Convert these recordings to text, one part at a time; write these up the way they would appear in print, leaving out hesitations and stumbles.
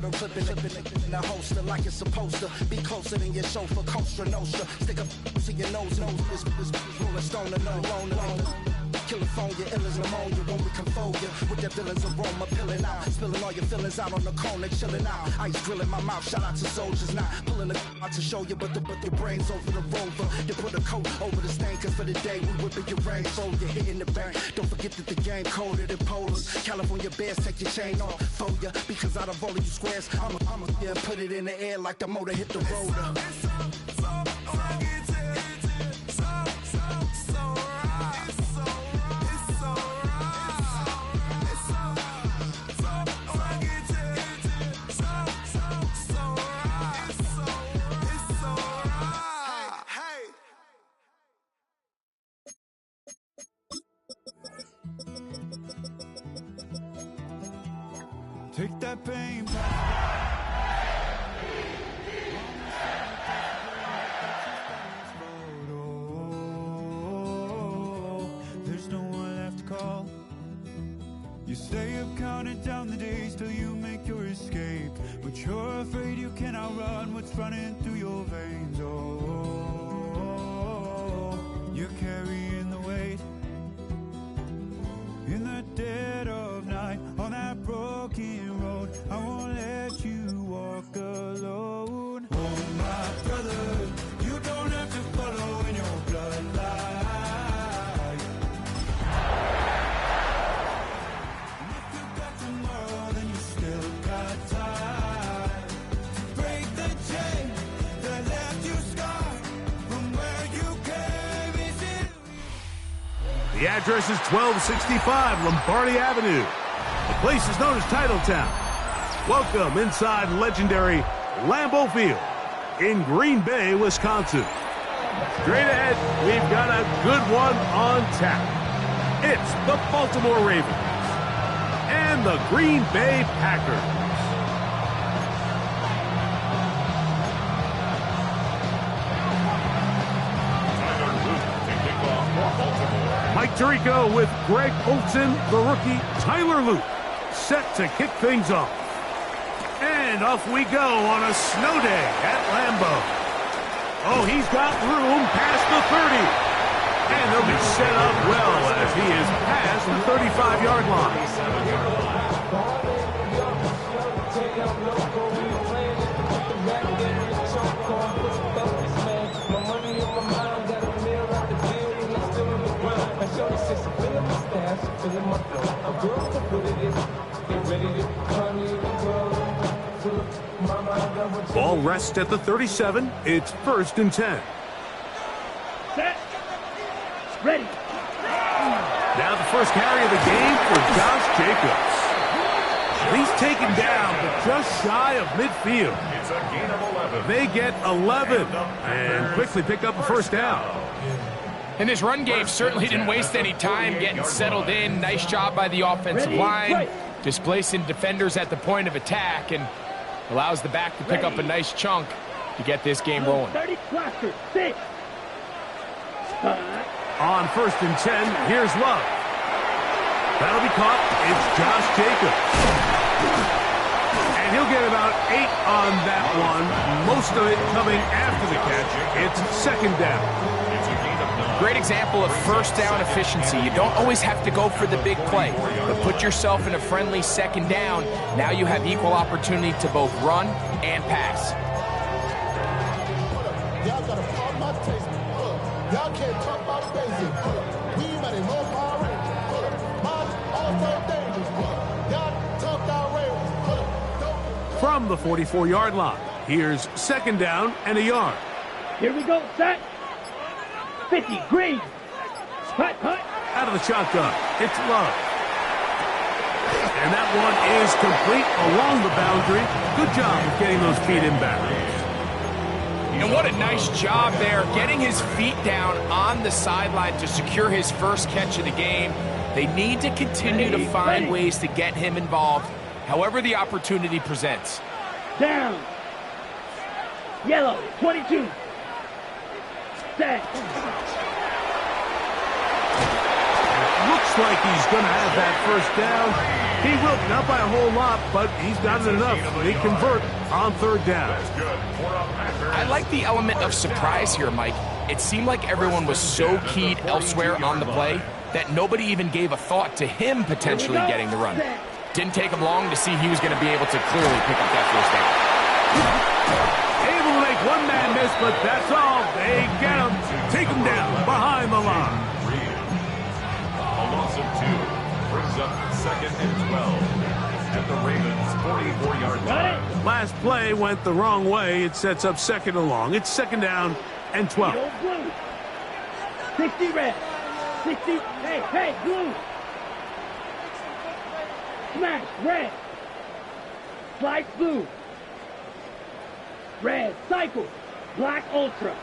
Clipping in the holster like it's supposed to be closer than your chauffeur, Costa Nostra. Stick a to your nose, this rolling stone and alone. California, ill as pneumonia when we confold you with that villain's aroma, peeling out, spilling all your feelings out on the corner, chilling out. Ice grilling my mouth, shout out to soldiers, not pulling the out to show you, but your brains over the rover. You put a coat over the stain, cause for the day we whipping your rain, so you're hitting the bank. Don't forget that the game colder than polars. California bears, take your chain off for ya, because out of all of you squares, I'ma yeah, put it in the air like the motor hit the rotor. Take that pain back. There's no one left to call. You stay up counting down the days till you make your escape, but you're afraid you cannot run what's running through your veins. Oh, you're carrying the weight in the dead of night on that broken road. I won't let you walk alone. Oh my brother, you don't have to follow in your bloodline. And if you got tomorrow, then you still got time to break the chain that left you scarred from where you came. Is it? The address is 1265 Lombardi Avenue. The place is known as Titletown. Welcome inside legendary Lambeau Field in Green Bay, Wisconsin. Straight ahead, we've got a good one on tap. It's the Baltimore Ravens and the Green Bay Packers. Mike Tirico with Greg Olsen, the rookie Tyler Luke, set to kick things off. And off we go on a snow day at Lambeau. Oh, he's got room past the 30. And he'll be set up well as he is past the 35-yard line. Ball rests at the 37. It's 1st and 10. Set. Ready. Now the first carry of the game for Josh Jacobs. He's taken down, but just shy of midfield. It's a gain of 11. They get 11 and quickly pick up a first down. And this run game certainly didn't waste any time getting settled in. Nice job by the offensive line, displacing defenders at the point of attack, and allows the back to pick up a nice chunk to get this game rolling. 30 cluster, 6. On 1st and 10, here's Love. That'll be caught. It's Josh Jacobs. And he'll get about 8 on that one, most of it coming after the catch. It's 2nd down. Great example of first down efficiency. You don't always have to go for the big play, but put yourself in a friendly 2nd down. Now you have equal opportunity to both run and pass. Y'all got a problem my taste. Y'all can't talk about basic. We might as well power Mom also dangerous. Y'all talk outrageous. From the 44-yard line, here's 2nd down and a yard. Here we go, set. 50, green. Hut. Out of the shotgun, it's Love. And that one is complete along the boundary. Good job of getting those feet inbound. And what a nice job there, getting his feet down on the sideline to secure his first catch of the game. They need to continue to find ways to get him involved, however the opportunity presents. Down. Yellow, 22. Set. Looks like he's going to have that first down. He will, not by a whole lot, but he's got enough. They convert on third down. I like the element of surprise here, Mike. It seemed like everyone was so keyed elsewhere on the play that nobody even gave a thought to him potentially getting the run. Didn't take him long to see he was going to be able to clearly pick up that first down. Able to make one man miss, but that's all. They get him. Take him down behind the line. A loss of 2 brings up 2nd and 12 at the Ravens' 44-yard line. Last play went the wrong way. It sets up 2nd and long. It's 2nd down and 12. Blue. 60 red. 60. Hey, blue. Smash, red. Slice, blue. Red, cycle. Black, ultra.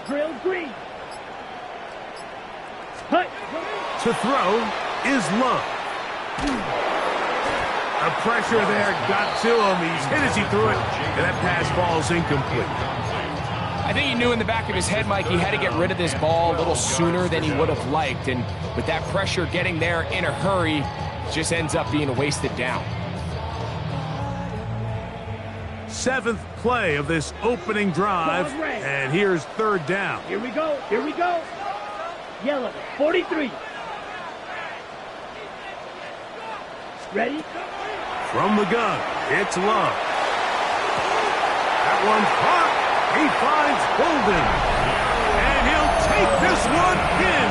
Drill, green. Hut. To throw is Love. The pressure there got to him. He's hit as he threw it, and that pass falls incomplete. I think he knew in the back of his head, Mike, he had to get rid of this ball a little sooner than he would have liked. And with that pressure getting there in a hurry, it just ends up being a wasted down. 7th play of this opening drive, and here's 3rd down. Here we go. Yellow, 43. Ready? From the gun, it's Love. That one's caught. He finds Golden. And he'll take this one in.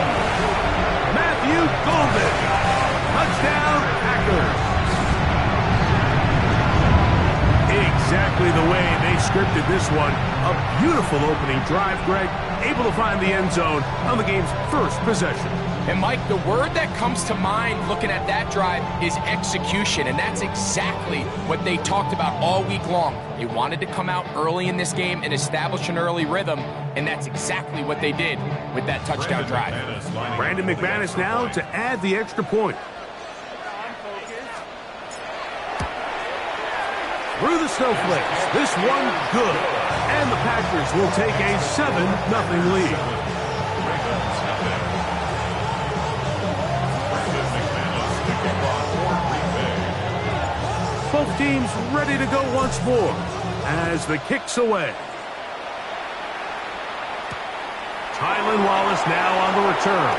Matthew Golden. Touchdown, Packers. Exactly the way they scripted this one. A beautiful opening drive, Greg. Able to find the end zone on the game's first possession. And, Mike, the word that comes to mind looking at that drive is execution, and that's exactly what they talked about all week long. They wanted to come out early in this game and establish an early rhythm, and that's exactly what they did with that touchdown drive. Brandon McManus now to add the extra point. Through the snowflakes, this one good. And the Packers will take a 7-0 lead. Both teams ready to go once more as the kick's away. Tylan Wallace now on the return.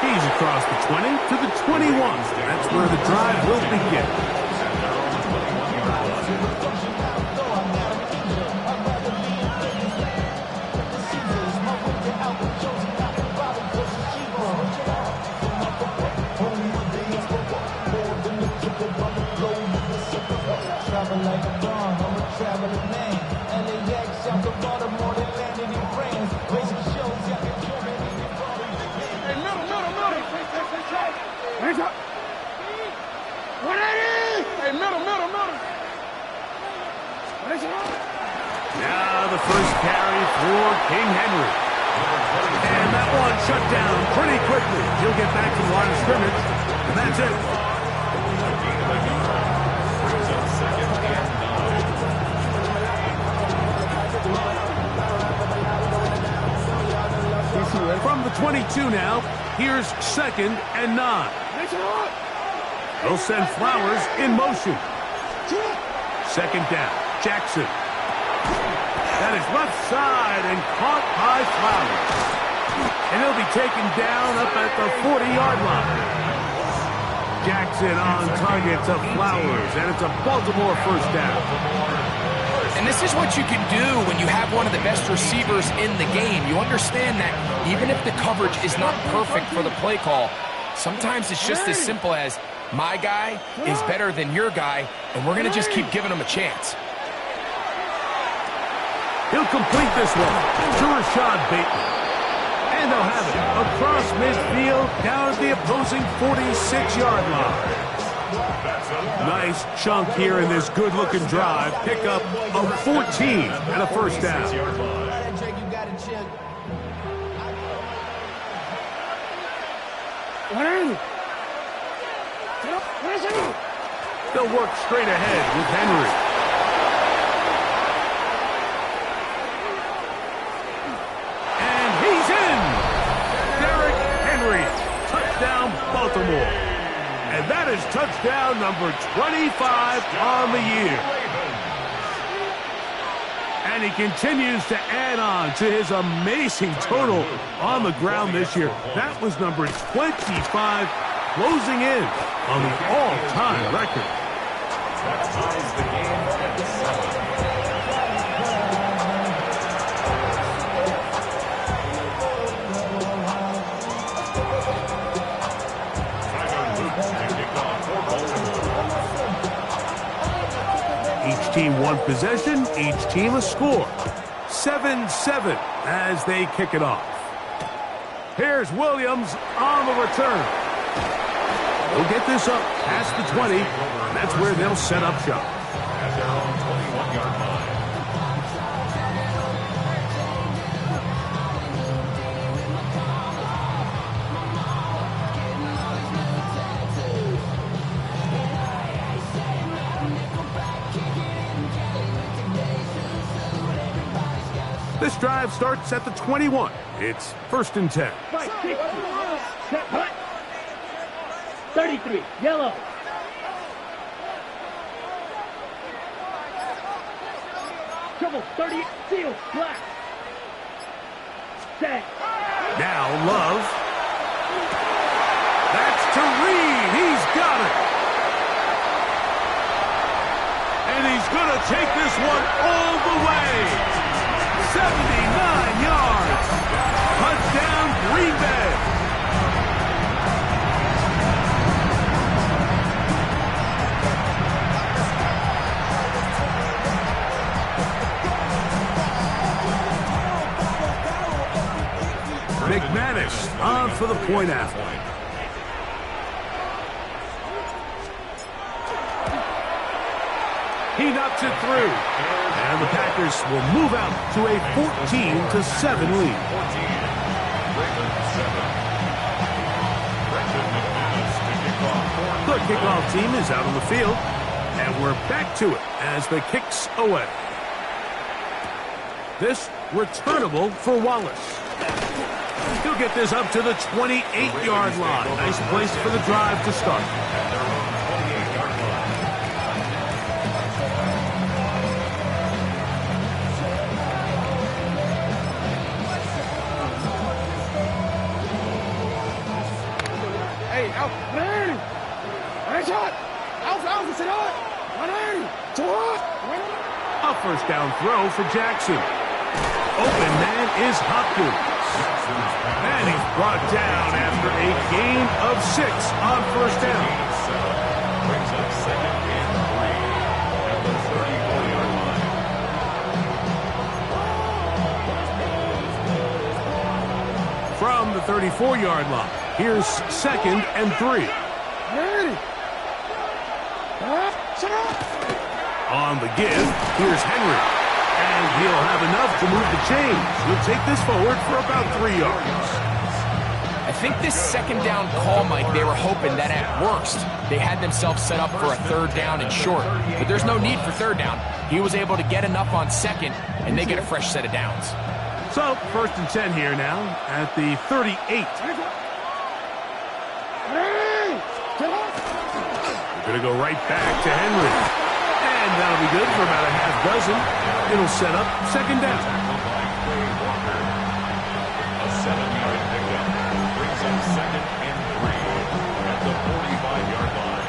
He's across the 20 to the 21. That's where the drive will begin. Like a bomb, I'm a traveling man. LAX, out to Baltimore, they landed in France. Racing shows, y'all can join me. Hey, middle. Hands up. 180. Hey, middle. Now the first carry for King Henry. And that one shut down pretty quickly. He'll get back to the line of scrimmage, and that's it. From the 22 now, here's 2nd and 9. They'll send Flowers in motion. 2nd down, Jackson. That is left side and caught by Flowers. And he'll be taken down up at the 40-yard line. Jackson on target to Flowers, and it's a Baltimore first down. And this is what you can do when you have one of the best receivers in the game. You understand that even if the coverage is not perfect for the play call, sometimes it's just as simple as, my guy is better than your guy, and we're going to just keep giving him a chance. He'll complete this one to Rashad Bateman. And they'll have it across midfield down at the opposing 46-yard line. Nice chunk here in this good-looking drive. Pick up of 14 and a first down. They'll work straight ahead with Henry. And he's in! Derrick Henry, touchdown touchdown number 25 on the year. And he continues to add on to his amazing total on the ground this year. That was number 25, closing in on the all-time record. That ties the game at 7. Each team one possession, each team a score. 7-7 as they kick it off. Here's Williams on the return. They'll get this up past the 20. And that's where they'll set up shop. At their own 21-yard line. This drive starts at the 21. It's 1st and 10. 560. Set hut. 33. Yellow. Trouble. 30. Seal. Black. Set. Now Love. That's to Reed. He's got it. And he's going to take this one all the way. 79 yards. Touchdown, Green Bay. McManus on for the point out. He knocks it through. And the Packers will move out to a 14-7 lead. The kickoff team is out on the field. And we're back to it as the kick's away. This returnable for Wallace. He'll get this up to the 28-yard line. Nice place for the drive to start. A first down throw for Jackson. Open man is Hopkins. And he's brought down after a gain of 6 on first down. Brings up 2nd and 3 at the 34-yard line. From the 34-yard line, here's 2nd and 3. On the give, here's Henry. And he'll have enough to move the chains. He'll take this forward for about 3 yards. I think this 2nd down call, Mike, they were hoping that at worst they had themselves set up for a 3rd down and short. But there's no need for 3rd down. He was able to get enough on 2nd, and they get a fresh set of downs. So, 1st and 10 here now at the 38. We're going to go right back to Henry. And that'll be good for about a half dozen. It'll set up 2nd down. A 7-yard pickup brings up 2nd and 3 at the 45-yard line.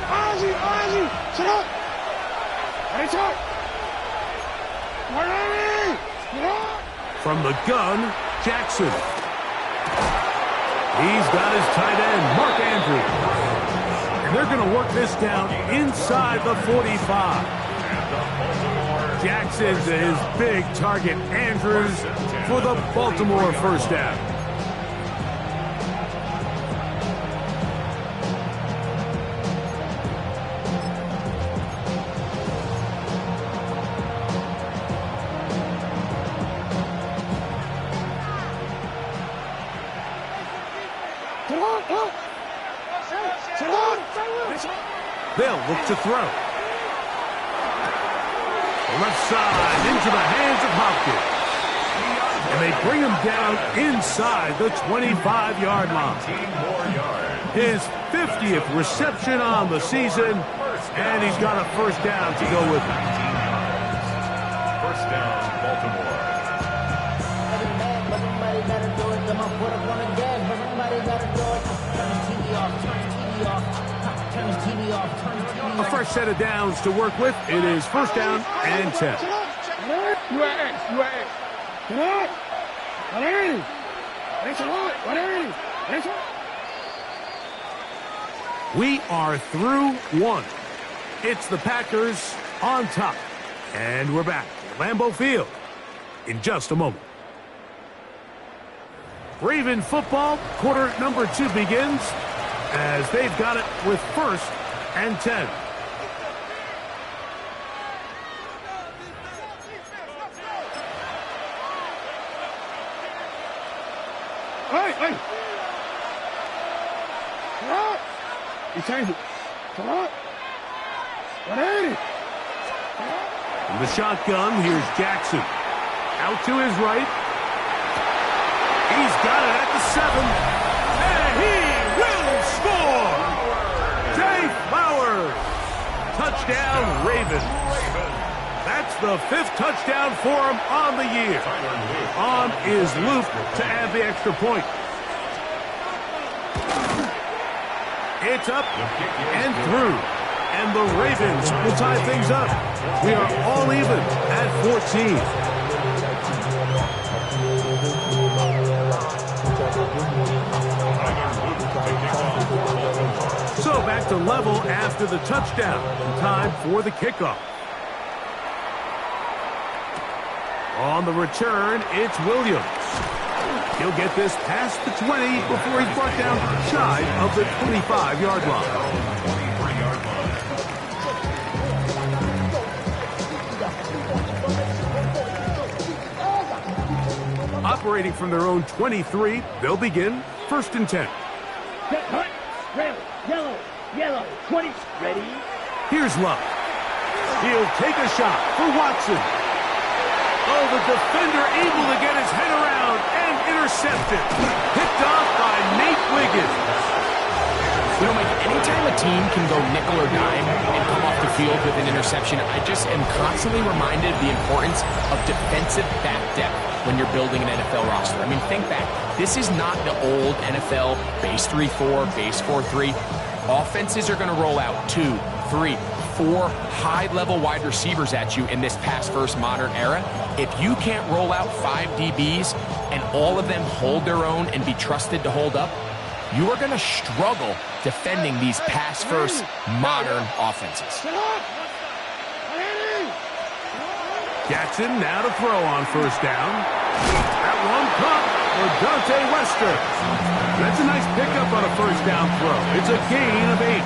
Ozzy, sit up. Hey, talk. From the gun, Jackson. He's got his tight end, Mark Andrews. And they're going to work this down inside the 45. Jackson's his big target, Andrews, for the Baltimore first down. They'll look to throw. Left side into the hands of Hopkins. And they bring him down inside the 25-yard line. His 50th reception on the season, and he's got a first down to go with it. First down, Baltimore. A fresh set of downs to work with. It is first down and 10. We are through one. It's the Packers on top. And we're back at Lambeau Field in just a moment. Raven football, quarter number 2 begins as they've got it with first and 10. Hey! Come on! You change it. Come on! 180! In the shotgun, here's Jackson. Out to his right. He's got it at the 7. And he will score! Jay Flowers! Touchdown, Ravens. That's the 5th touchdown for him on the year. On is Luke to add the extra point. It's up and through. And the Ravens will tie things up. We are all even at 14. So back to level after the touchdown. Time for the kickoff. On the return, it's Williams. He'll get this past the 20 before he's brought down shy of the 25-yard line. Operating from their own 23, they'll begin first and 10. Set, hunt, red, yellow, 20, ready? Here's Love. He'll take a shot for Watson. Oh, the defender able to get his head around and intercepted. Picked off by Nate Wiggins. You know, Mike, anytime a team can go nickel or dime and come off the field with an interception, I just am constantly reminded of the importance of defensive back depth when you're building an NFL roster. I mean, think back. This is not the old NFL base 3-4, base 4-3. Offenses are going to roll out 2, 3, 4 high-level wide receivers at you in this pass-first modern era. If you can't roll out 5 DBs and all of them hold their own and be trusted to hold up, you are going to struggle defending these pass-first modern offenses. Jackson now to throw on first down. That one caught for Dante Wester. That's a nice pickup on a first down throw. It's a gain of 8.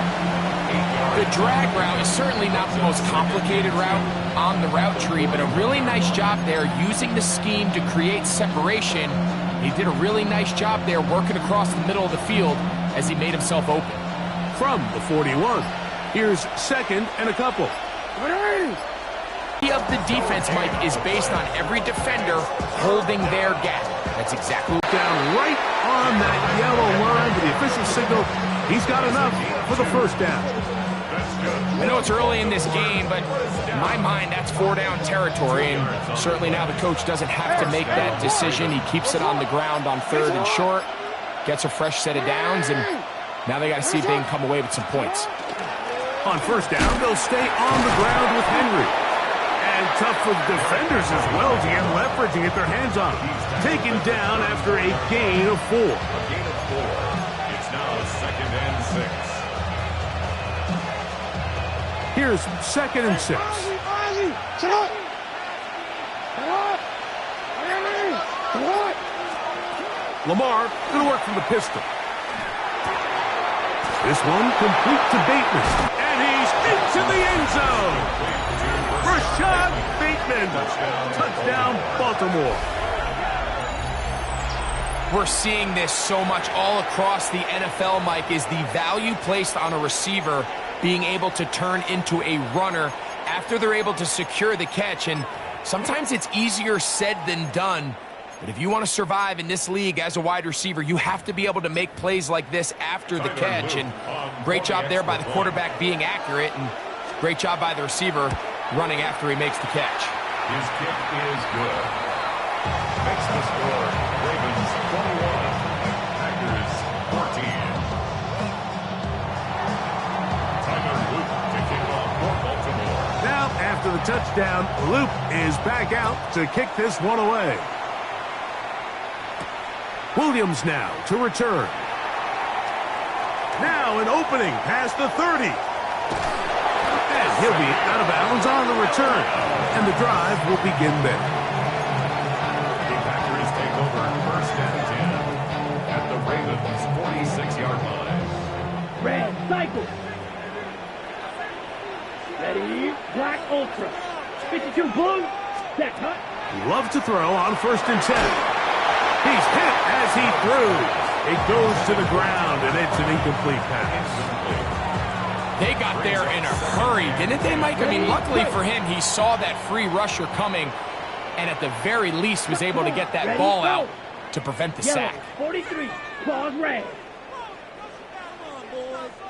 The drag route is certainly not the most complicated route on the route tree, but a really nice job there using the scheme to create separation. He did a really nice job there working across the middle of the field as he made himself open. From the 41, here's second and a couple. Of the defense, Mike, is based on every defender holding their gap. That's exactly down right on that yellow line with the official signal. He's got enough for the first down. I know it's early in this game, but in my mind, that's 4-down territory, and certainly now the coach doesn't have to make that decision. He keeps it on the ground on 3rd and short, gets a fresh set of downs, and now they got to see if they can come away with some points. On first down, they'll stay on the ground with Henry. And tough for the defenders as well to get leverage and get their hands on him. Taken down after a gain of 4. A gain of 4. It's now 2nd and 6. Here's 2nd and 6. Lamar going to work from the pistol. This one complete to Bateman. And he's into the end zone. Rashad Bateman. Touchdown, Baltimore. We're seeing this so much all across the NFL, Mike, is the value placed on a receiver being able to turn into a runner after they're able to secure the catch. And sometimes it's easier said than done. But if you want to survive in this league as a wide receiver, you have to be able to make plays like this after the catch. And great job there by the quarterback being accurate, and great job by the receiver running after he makes the catch. His kick is good. Makes the score Ravens 21, Packers 14. Tyler Loop to kick off for Baltimore. Now, after the touchdown, Loop is back out to kick this one away. Williams now to return. Now an opening past the 30. And he'll be out of bounds on the return. And the drive will begin there. The Packers take over first and 10 at the Ravens 46-yard line. Red cycle. Ready, black ultra. 52 blue, set cut. Love to throw on first and 10. He's hit as he threw. It goes to the ground, and it's an incomplete pass. They got there in a hurry, didn't they, Mike? I mean, luckily for him, he saw that free rusher coming, and at the very least was able to get that ball out to prevent the sack. 43, claws red.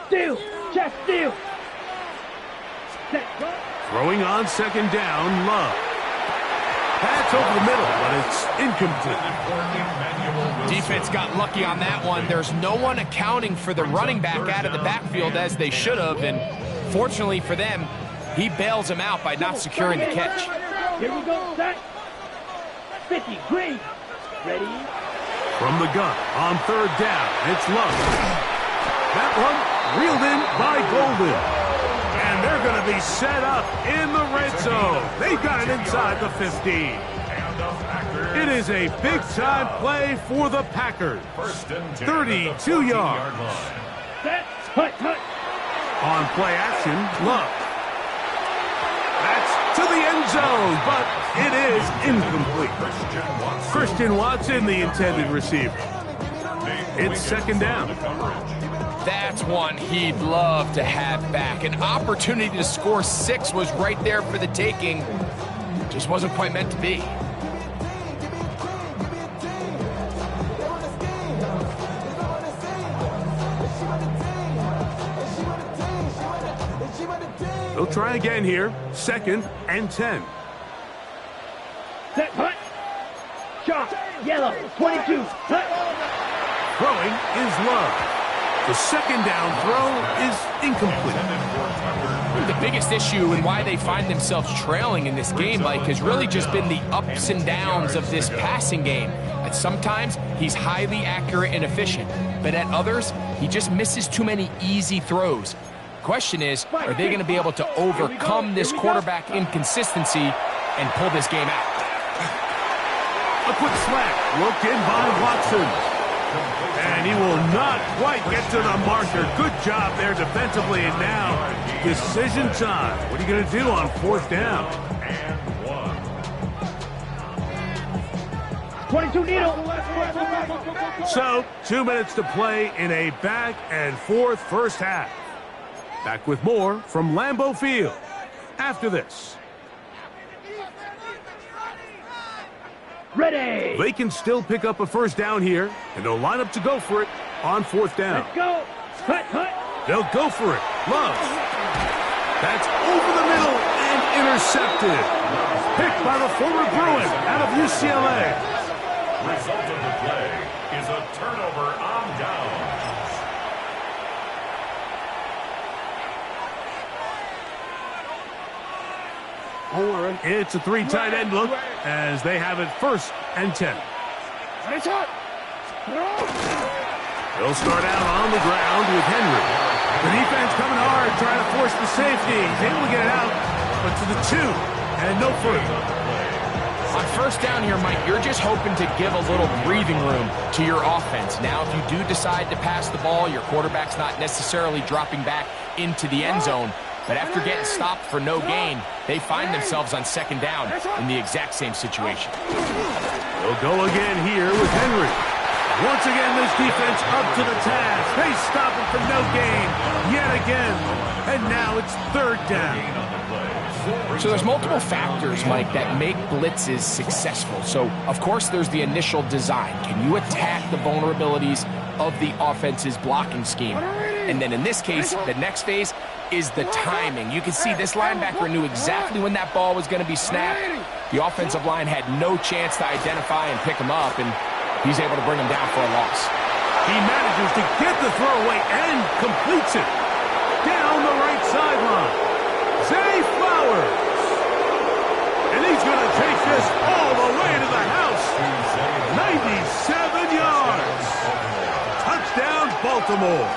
Steal, chest steal. Set cut. Throwing on second down, Love. Pass over the middle, but it's incomplete. Defense got lucky on that one. There's no one accounting for the running back out of the backfield as they should have, and fortunately for them, he bails him out by not securing the catch. Here we go, set. 50, green. Ready. From the gun on third down, it's Love. That one reeled in by Golden. And they're going to be set up in the red zone. They've got it inside the 15. It is a big-time play for the Packers. 32 yards. Set, hut, hut. On play action, Love. That's to the end zone, but it is incomplete. Christian Watson, the intended receiver. It's second down. That's one he'd love to have back. An opportunity to score 6 was right there for the taking. Just wasn't quite meant to be. They'll try again here. Second and 10. Set, hut. Shot, yellow, 22, hut. Throwing is Love. The second down throw is incomplete. The biggest issue and why they find themselves trailing in this game, Mike, has really just been the ups and downs of this passing game. At sometimes, he's highly accurate and efficient, but at others, he just misses too many easy throws. Question is, are they going to be able to overcome this quarterback inconsistency and pull this game out? A quick slant, looked in by Watson. And he will not quite get to the marker. Good job there defensively, and now decision time. What are you going to do on fourth down? 22 needle. So, 2 minutes to play in a back and forth first half. Back with more from Lambeau Field after this. Ready. They can still pick up a first down here, and they'll line up to go for it on fourth down. Let's go. Hut, hut. They'll go for it. Love. That's over the middle and intercepted. Picked by the former Bruin out of UCLA. Result of the play is a turnover on downs. It's a 3 tight end look as they have it first and 10. They'll start out on the ground with Henry. The defense coming hard, trying to force the safety. He's able to get it out, but to the 2 and no further. On first down here, Mike, you're just hoping to give a little breathing room to your offense. Now, if you do decide to pass the ball, your quarterback's not necessarily dropping back into the end zone. But after getting stopped for no gain, they find themselves on second down in the exact same situation. They'll go again here with Henry. Once again, this defense up to the task. They stop him for no gain yet again. And now it's third down. So there's multiple factors, Mike, that make blitzes successful. So, of course, there's the initial design. Can you attack the vulnerabilities of the offense's blocking scheme? And then in this case, the next phase is the timing. You can see this linebacker knew exactly when that ball was going to be snapped. The offensive line had no chance to identify and pick him up, and he's able to bring him down for a loss. He manages to get the throw away and completes it. Down the right sideline. Zay Flowers. And he's going to take this all the way to the house. 97 yards. Touchdown, Baltimore.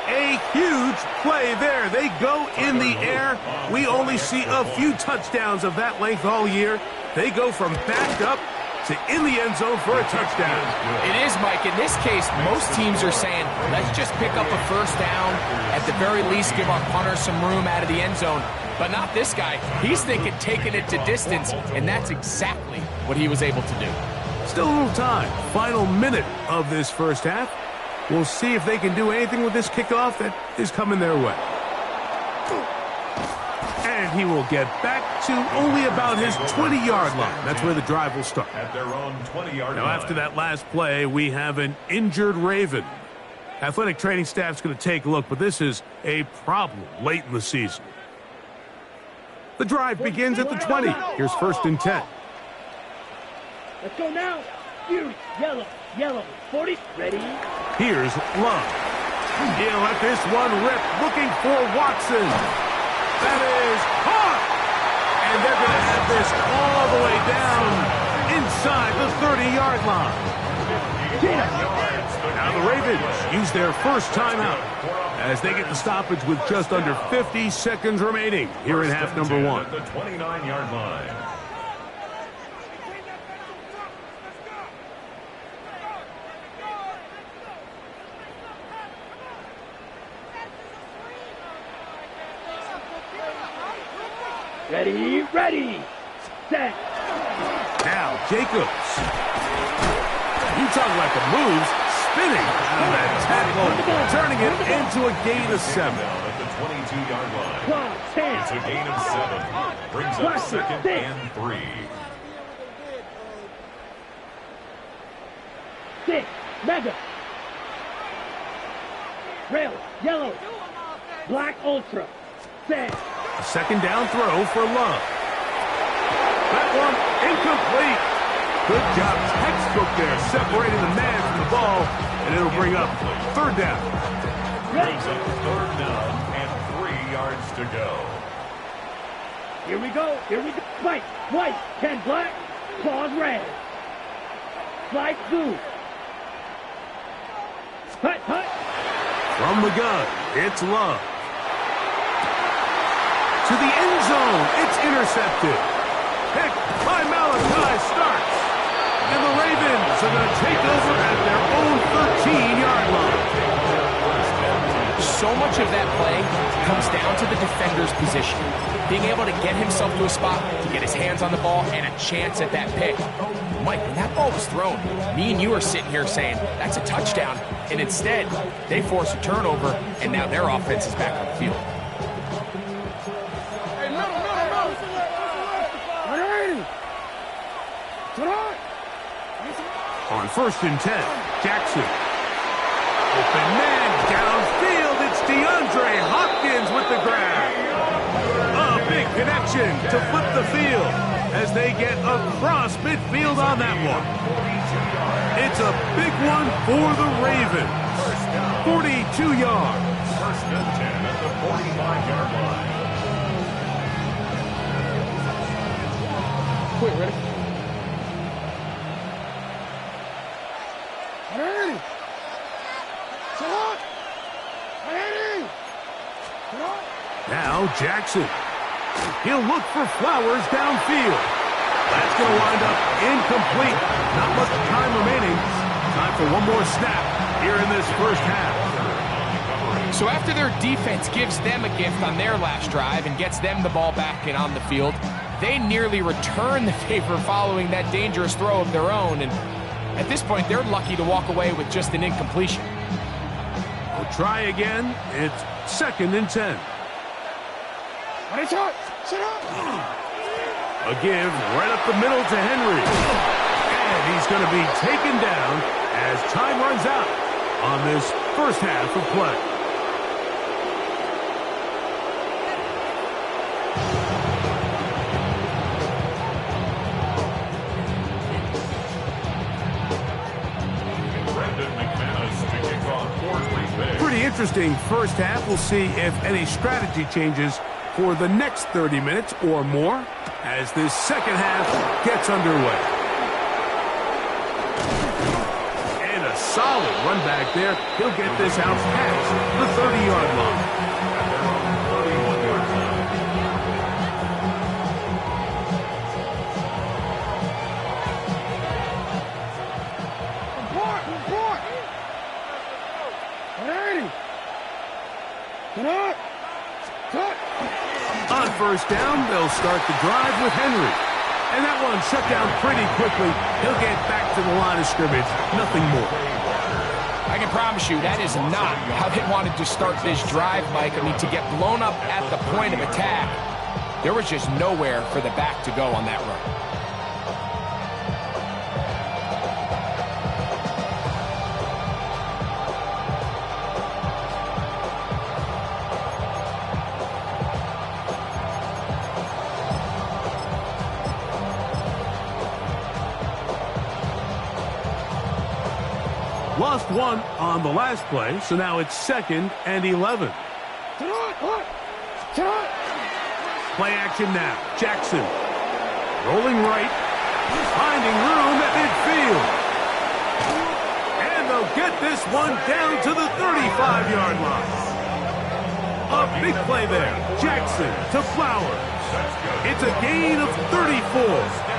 A huge play there. They go in the air. We only see a few touchdowns of that length all year. They go from backed up to in the end zone for a touchdown. It is, Mike. In this case, most teams are saying, let's just pick up a first down. At the very least, give our punter some room out of the end zone. But not this guy. He's thinking taking it to distance, and that's exactly what he was able to do. Still a little time. Final minute of this first half. We'll see if they can do anything with this kickoff that is coming their way. And he will get back to only about his 20-yard line. That's where the drive will start. At their own 20-yard line. Now, after that last play, we have an injured Raven. Athletic training staff's going to take a look, but this is a problem late in the season. The drive begins at the 20. Here's 1st and 10. Let's go now. Fury, yellow, 40, ready. Here's Love. He'll let this one rip, looking for Watson. That is caught! And they're going to have this all the way down inside the 30-yard line. Now the Ravens use their first timeout as they get the stoppage with just under 50 seconds remaining here in half number 1. At the 29-yard line. Ready, set. Now Jacobs. You talk about the moves, spinning out of that tackle, turning it into a gain of 7. At the 22-yard line. It's a gain of 7. Brings up 2nd and 3. 6, mega. Rail, yellow. Black ultra. Set. A 2nd down throw for Love. That one incomplete. Good job, textbook there, separating the man from the ball, and it'll bring up 3rd down. Brings up 3rd down and 3 yards to go. Here we go. White, 10 black, claws red. Slide blue. Hut. From the gun, it's Love. To the end zone, it's intercepted. Picked by Malachi Starks. And the Ravens are going to take over at their own 13-yard line. So much of that play comes down to the defender's position. Being able to get himself to a spot, to get his hands on the ball, and a chance at that pick. Mike, when that ball was thrown, me and you are sitting here saying, that's a touchdown. And instead, they force a turnover, and now their offense is back on the field. On 1st and 10, Jackson. Open man downfield. It's DeAndre Hopkins with the grab. A big connection to flip the field as they get across midfield on that one. It's a big one for the Ravens. 42 yards. 1st and 10 at the 45-yard line. Quick, ready? Now Jackson. He'll look for Flowers downfield. That's going to wind up incomplete. Not much time remaining. Time for one more snap here in this first half. So after their defense gives them a gift on their last drive and gets them the ball back and on the field, they nearly return the favor following that dangerous throw of their own. And at this point, they're lucky to walk away with just an incompletion. try again. It's 2nd and 10. A give right up the middle to Henry. And he's going to be taken down as time runs out on this first half of play. Pretty interesting first half. We'll see if any strategy changes for the next 30 minutes or more as this second half gets underway. And a solid run back there. He'll get this out past the 30-yard line. On first down, they'll start the drive with Henry. And that one shut down pretty quickly. He'll get back to the line of scrimmage. Nothing more. I can promise you that is not how they wanted to start this drive, Mike. I mean, to get blown up at the point of attack, there was just nowhere for the back to go on that run. Lost one on the last play, so now it's 2nd and 11. Play action now. Jackson rolling right, finding room at midfield. And they'll get this one down to the 35-yard line. A big play there. Jackson to Flowers. It's a gain of 34.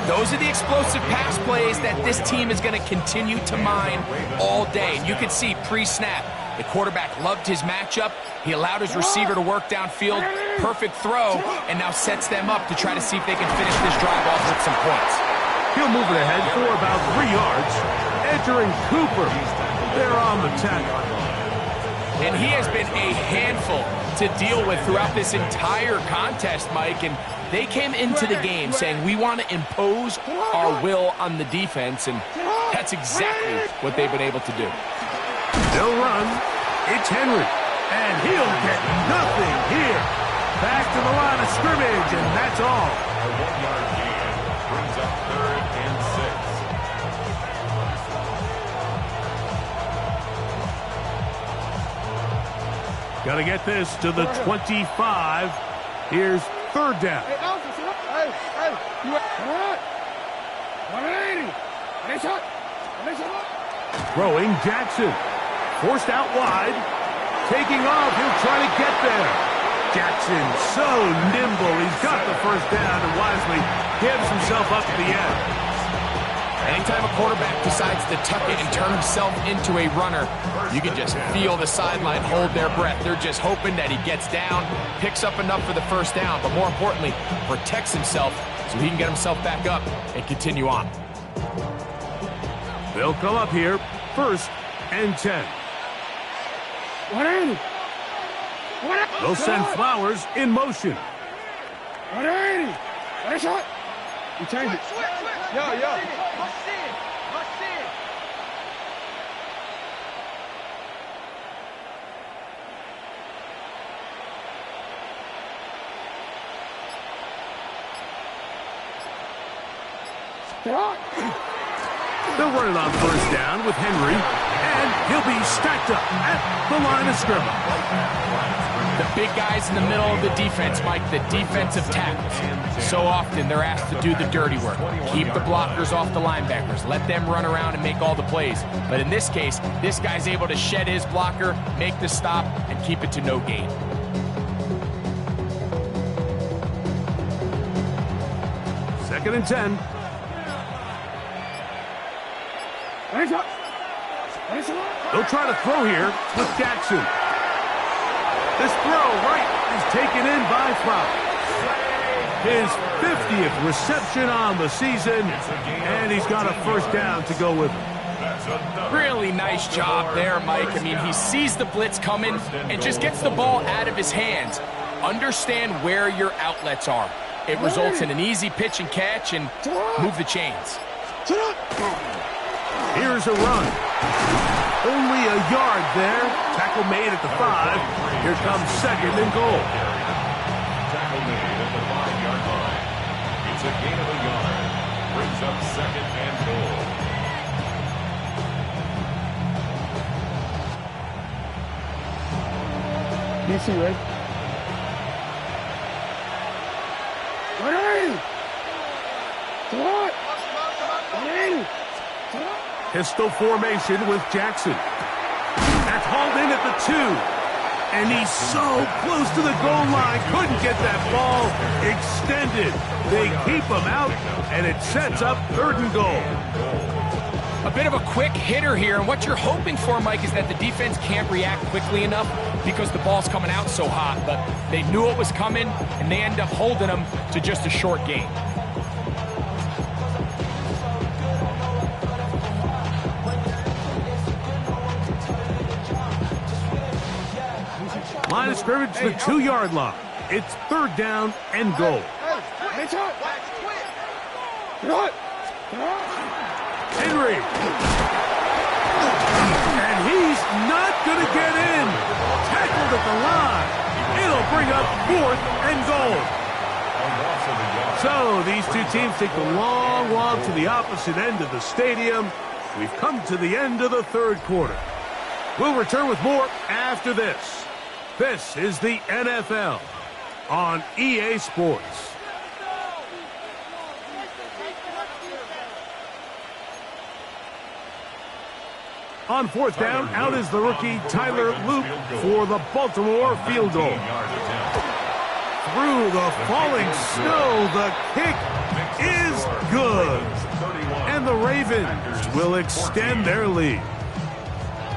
Those are the explosive pass plays that this team is going to continue to mine all day. And you can see pre-snap, the quarterback loved his matchup. He allowed his receiver to work downfield. Perfect throw, and now sets them up to try to see if they can finish this drive off with some points. He'll move it ahead for about 3 yards. Entering Cooper. They're on the 10. And he has been a handful to deal with throughout this entire contest, Mike. And they came into the game saying, we want to impose our will on the defense, and that's exactly what they've been able to do. They'll run. It's Henry, and he'll get nothing here. Back to the line of scrimmage, and that's all. A 1-yard gain brings up 3rd and 6. Got to get this to the 25. Here's 3rd down. Throwing Jackson. Forced out wide. Taking off. He'll try to get there. Jackson so nimble. He's got the first down and wisely gives himself up to the end. Anytime a quarterback decides to tuck it and turn himself into a runner, you can just feel the sideline hold their breath. They're just hoping that he gets down, picks up enough for the first down, but more importantly, protects himself so he can get himself back up and continue on. They'll come up here, 1st and 10. They'll send Flowers in motion. You change it. Yo. They'll run it on first down with Henry, and he'll be stacked up at the line of scrimmage. The big guys in the middle of the defense, Mike, the defensive tackles. So often they're asked to do the dirty work. Keep the blockers off the linebackers. Let them run around and make all the plays. But in this case, this guy's able to shed his blocker, make the stop, and keep it to no gain. Second and 10. They'll try to throw here with Jackson. This throw right is taken in by Flowers. His 50th reception on the season, and he's got a first down to go with him. Really nice job there, Mike. I mean, he sees the blitz coming and just gets the ball out of his hands. Understand where your outlets are. It results in an easy pitch and catch and move the chains. Here's a run. Only a yard there. Tackle made at the 5. Here comes second and goal. Tackle made at the 5-yard line. It's a gain of a yard. Brings up second and goal. DC, right? Pistol formation with Jackson. That's hauled in at the 2. And he's so close to the goal line. Couldn't get that ball extended. They keep him out, and it sets up 3rd and goal. A bit of a quick hitter here, and what you're hoping for, Mike, is that the defense can't react quickly enough because the ball's coming out so hot. But they knew it was coming, and they end up holding them to just a short gain. Line of scrimmage to the 2-yard line. It's 3rd down and goal. Henry. And he's not going to get in. Tackled at the line. It'll bring up 4th and goal. So these two teams take the long walk to the opposite end of the stadium. We've come to the end of the 3rd quarter. We'll return with more after this. This is the NFL on EA Sports. On 4th down, out is the rookie Tyler Luke for the Baltimore field goal. Through the falling snow, the kick is good. And the Ravens will extend their lead.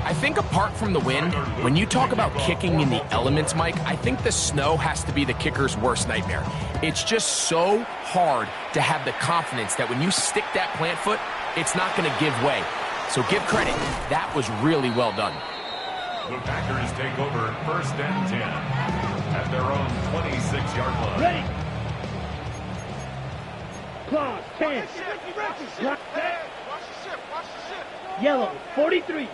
I think apart from the wind, when you talk about kicking in the elements, Mike, I think the snow has to be the kicker's worst nightmare. It's just so hard to have the confidence that when you stick that plant foot, it's not going to give way. So give credit. That was really well done. The Packers take over 1st and 10 at their own 26-yard line. Ready. Claw, 10. Black, yellow, 43.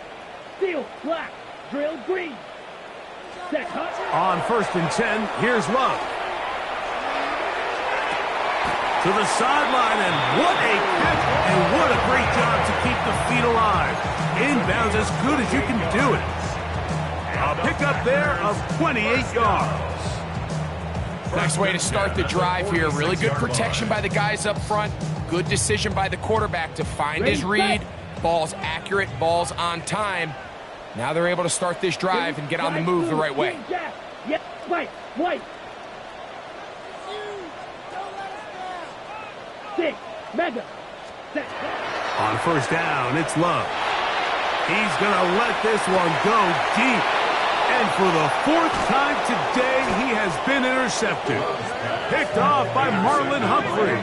Steel, black. Drill, green. Set, hut. On 1st and 10, here's Love. To the sideline, and what a catch, and what a great job to keep the feet alive. Inbounds as good as you can do it. A pickup there of 28 yards. Nice way to start the drive here. Really good protection by the guys up front. Good decision by the quarterback to find his read. Ball's accurate, ball's on time. Now they're able to start this drive and get on the move the right way. Yep, white. 6, mega. Set. On 1st down, it's Love. He's going to let this one go deep. And for the 4th time today, he has been intercepted. Picked off by Marlon Humphrey.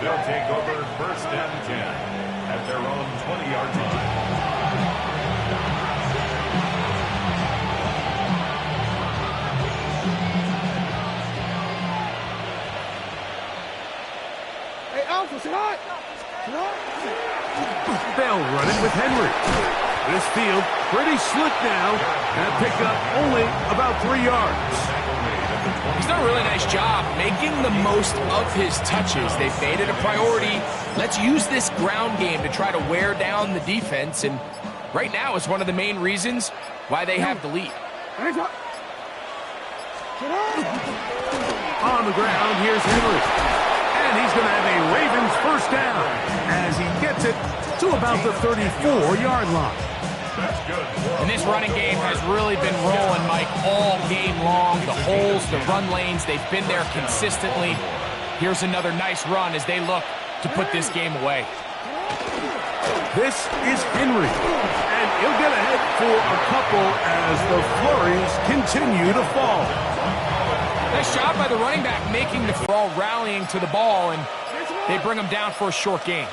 They'll take over 1st and 10 at their own 20-yard line. They'll run it with Henry. This field pretty slick now. That pickup only about 3 yards. He's done a really nice job making the most of his touches. They've made it a priority. Let's use this ground game to try to wear down the defense. And right now is one of the main reasons why they have the lead. On the ground, here's Henry. And he's going to have a Ravens 1st down as he gets it to about the 34-yard line. And this running game has really been rolling, Mike, all game long. The holes, the run lanes, they've been there consistently. Here's another nice run as they look to put this game away. This is Henry, and he'll get ahead for a couple as the flurries continue to fall. Nice job by the running back making the ball, rallying to the ball, and they bring him down for a short gain.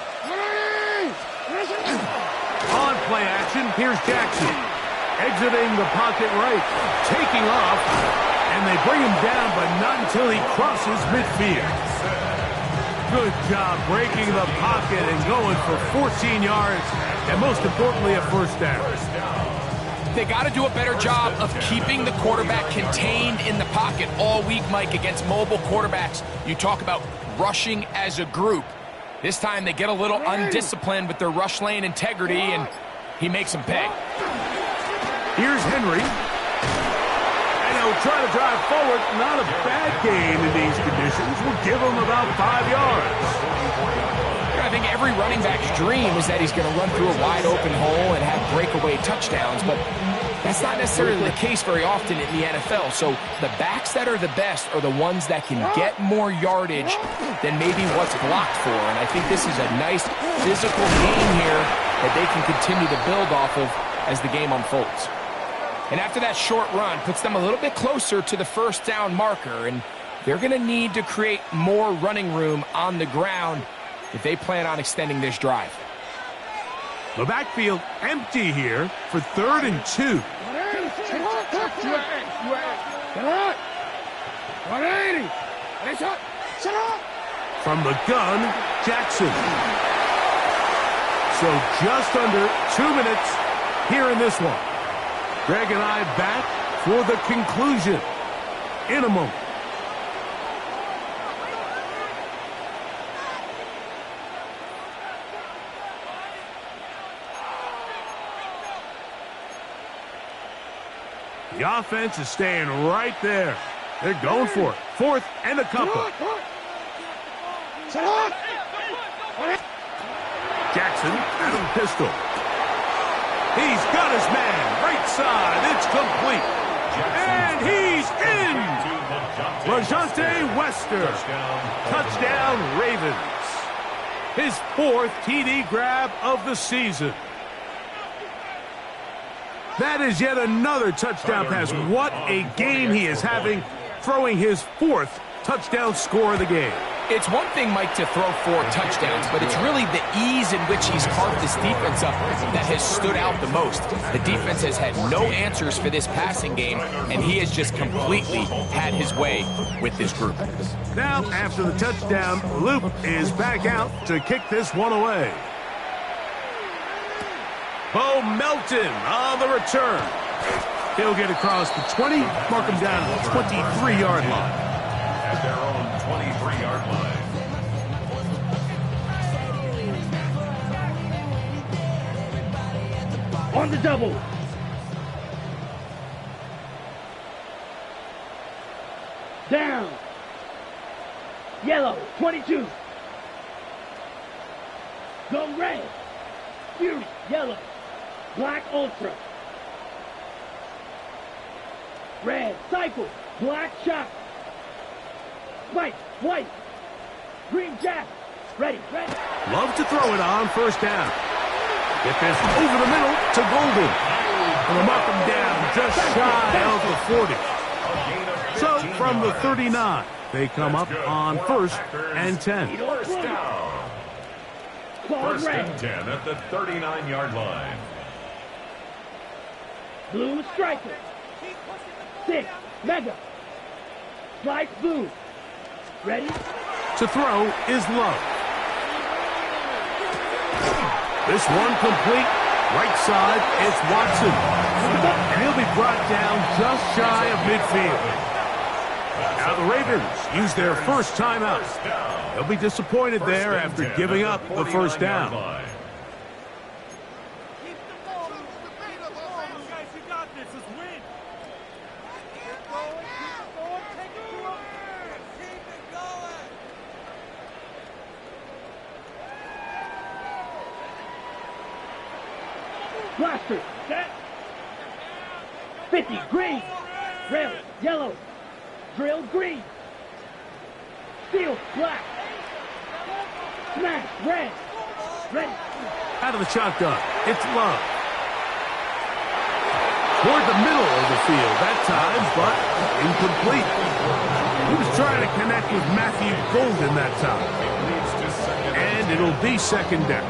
On play action, here's Jackson. Exiting the pocket right, taking off, and they bring him down, but not until he crosses midfield. Good job breaking the pocket and going for 14 yards, and most importantly, a first down. They got to do a better job of keeping the quarterback contained in the pocket all week, Mike, against mobile quarterbacks. You talk about rushing as a group. This time they get a little undisciplined with their rush lane integrity, and he makes them pay. Here's Henry. And he'll try to drive forward. Not a bad game in these conditions. We'll give him about 5 yards. I think every running back's dream is that he's going to run through a wide open hole and have breakaway touchdowns, but that's not necessarily the case very often in the NFL. So the backs that are the best are the ones that can get more yardage than maybe what's blocked for. And I think this is a nice physical game here that they can continue to build off of as the game unfolds. And after that short run, puts them a little bit closer to the first down marker, and they're going to need to create more running room on the ground if they plan on extending this drive. The backfield empty here for 3rd and 2. From the gun, Jackson. So just under 2 minutes here in this one. Greg and I back for the conclusion in a moment. The offense is staying right there. They're going for it. 4th and a couple. Jackson out of the pistol. He's got his man. Right side. It's complete. And he's in. LaJohntay Wester. Touchdown Ravens. His 4th TD grab of the season. That is yet another touchdown pass. What a game he is having, throwing his 4th touchdown score of the game. It's one thing, Mike, to throw 4 touchdowns, but it's really the ease in which he's carved this defense up that has stood out the most. The defense has had no answers for this passing game, and he has just completely had his way with this group. Now, after the touchdown, Luke is back out to kick this one away. Bo Melton on the return. He'll get across the 20, mark him down at the 23-yard line. At their own 23-yard line. On the double. Down. Yellow, 22. Go red. Fury, yellow. Black Ultra. Red, cycle. Black shot. White, white. Green jack. Ready, ready. Love to throw it on 1st down. Get this over the middle to Golden. And they'll mark him down just shy of the 40. So from the 39, they come up on 1st and 10. First down. First and 10 at the 39-yard line. Blue striker. 6, mega. Slice blue. Ready? To throw is Love. This one complete. Right side, it's Watson. And he'll be brought down just shy of midfield. Now the Ravens use their first timeout. They'll be disappointed there after giving up the first down. Blaster, set. 50, green. Rail, yellow. Drill, green. Steel, black. Smash, red. Ready. Out of the shotgun, it's Love. Toward the middle of the field that time, but incomplete. He was trying to connect with Matthew Golden that time. And it'll be 2nd down.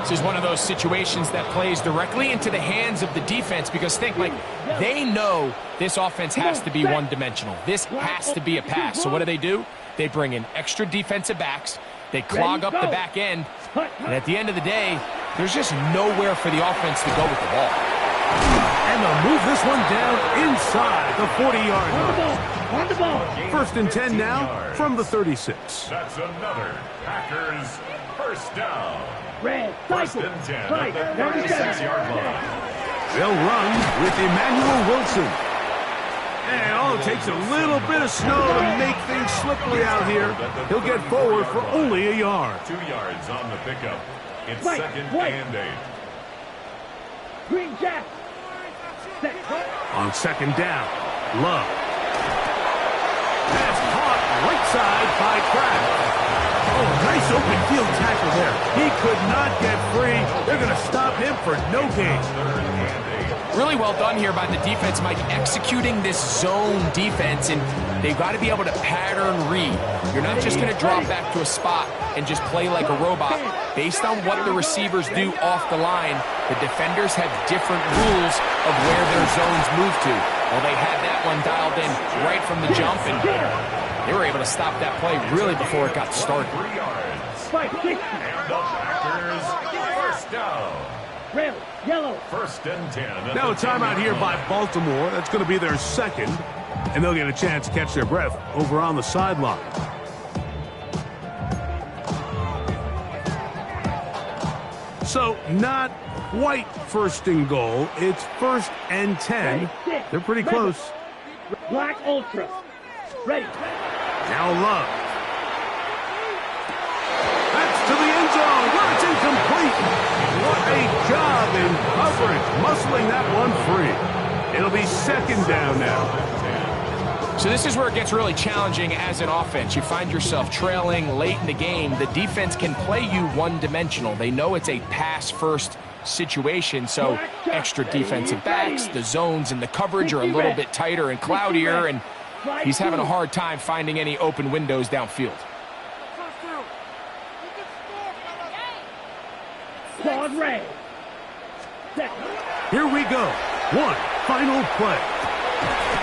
This is one of those situations that plays directly into the hands of the defense because think, like, they know this offense has to be one-dimensional. This has to be a pass. So what do? They bring in extra defensive backs. They clog up the back end. And at the end of the day, there's just nowhere for the offense to go with the ball. And they'll move this one down inside the 40-yard line. On the ball. 1st and 10 now from the 36. That's another Packers first down. Red, First cycle. and 10 Right, at the number 36-yard 7. line. They'll run with Emmanuel Wilson. And all it takes a little bit of snow to make things slippery out here. He'll get forward for only a yard. 2 yards on the pickup. It's Right, 2nd right. and 8. Green Jack. Set. On 2nd down, Love. That's caught right side by Kraft. Oh, nice open field tackle there. He could not get free. They're going to stop him for no gain. 3rd and 8. Really well done here by the defense, Mike, executing this zone defense, and they've got to be able to pattern read. You're not just going to drop back to a spot and just play like a robot. Based on what the receivers do off the line, the defenders have different rules of where their zones move to. Well, they had that one dialed in right from the jump, and they were able to stop that play really before it got started. 3 yards. Spike, 60. And the Packers first down. Red, yellow. 1st and 10. at Now a the timeout 10-yard here by line. Baltimore. That's going to be their 2nd. And they'll get a chance to catch their breath over on the sideline. So not quite 1st and goal. It's 1st and 10. They're pretty close. Black Ultra. Ready. Now Love. That's to the end zone where it's incomplete. What a job in coverage, muscling that one free. It'll be 2nd down now. So this is where it gets really challenging as an offense. You find yourself trailing late in the game. The defense can play you one-dimensional. They know it's a pass-first situation, so extra defensive backs, the zones and the coverage are a little bit tighter and cloudier, and he's having a hard time finding any open windows downfield. Claude Ray. Set. Here we go. One final play.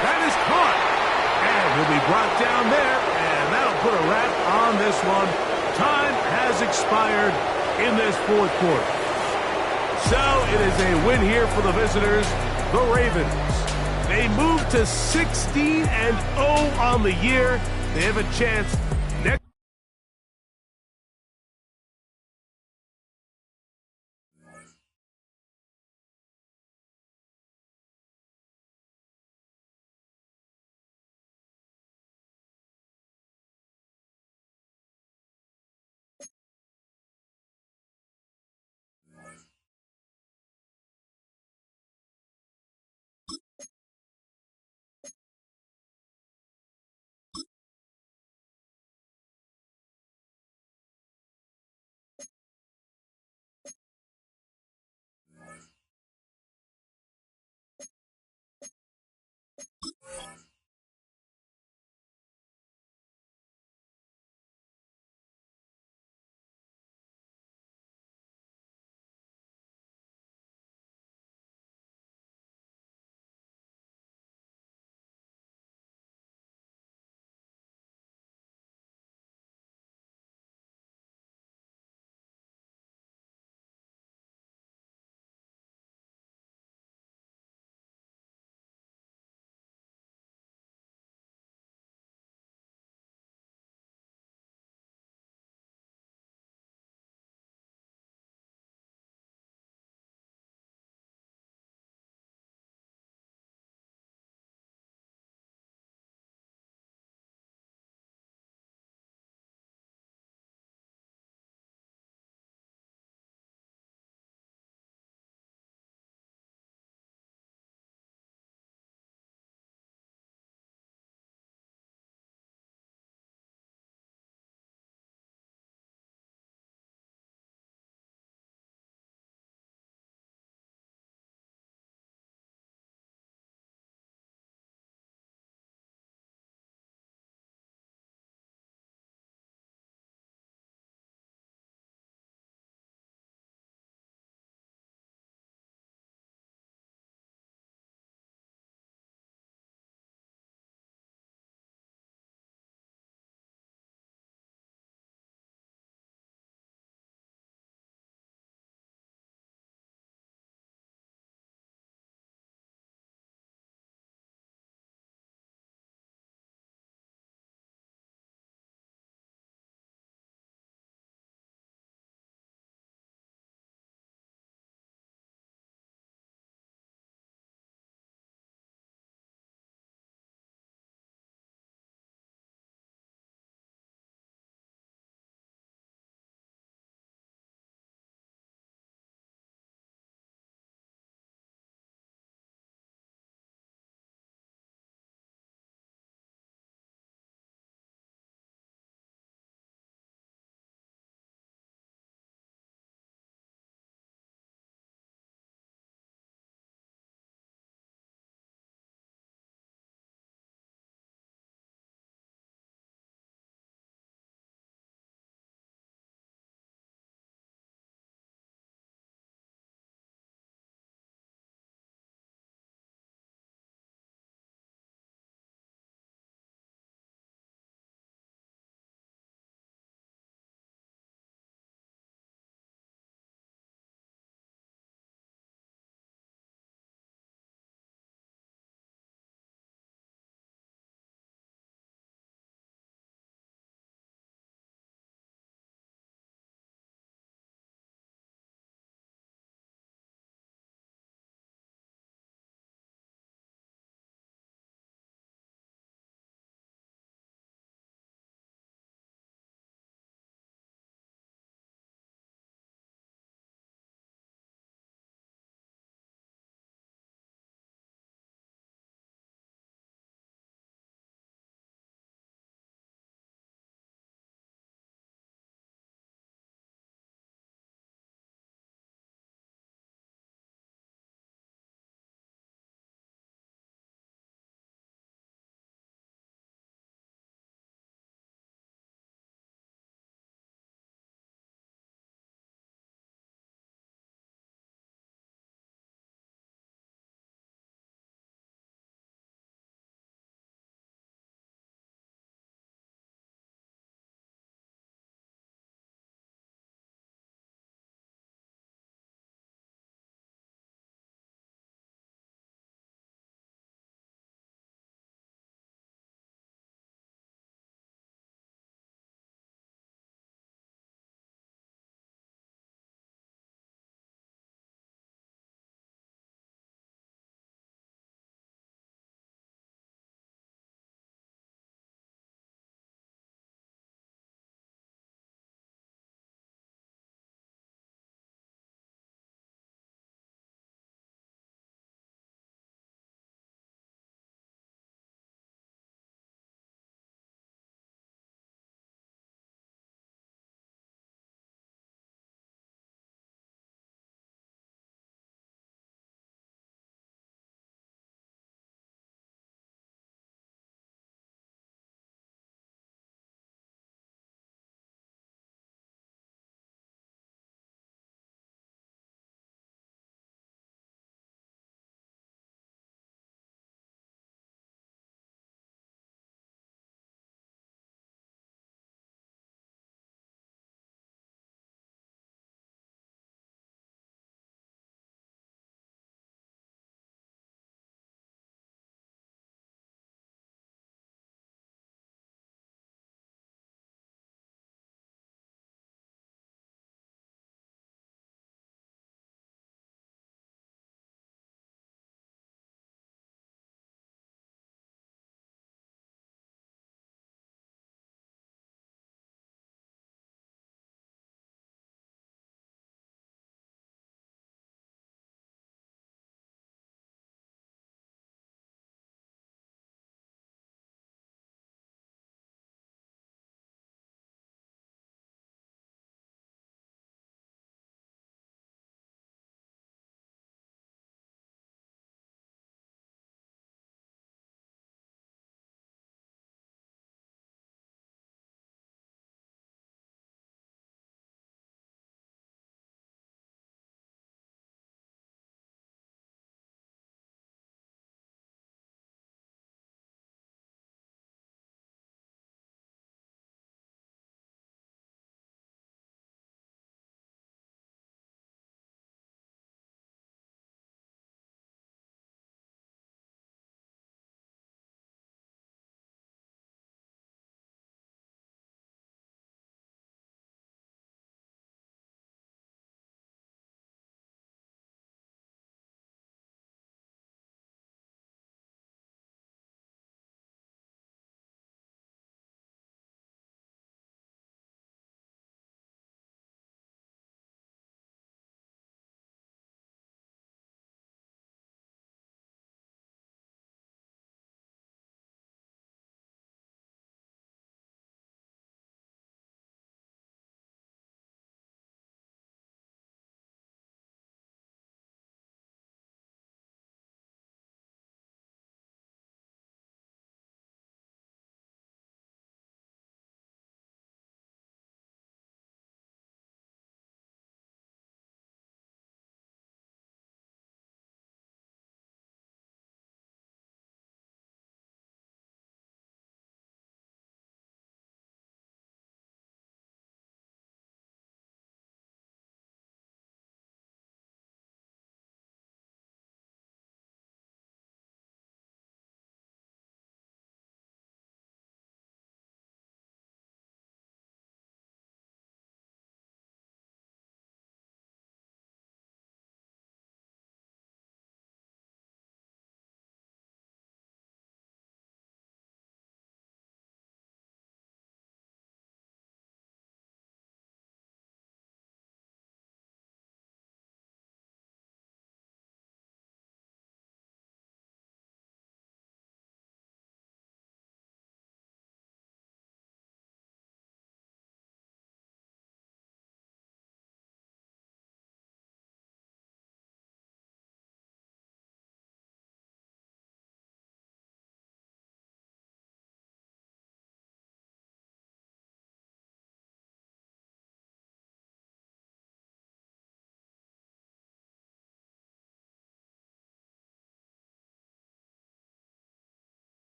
That is caught. And will be brought down there, and that'll put a wrap on this one. Time has expired in this 4th quarter. So it is a win here for the visitors, the Ravens. They move to 16-0 on the year. They have a chance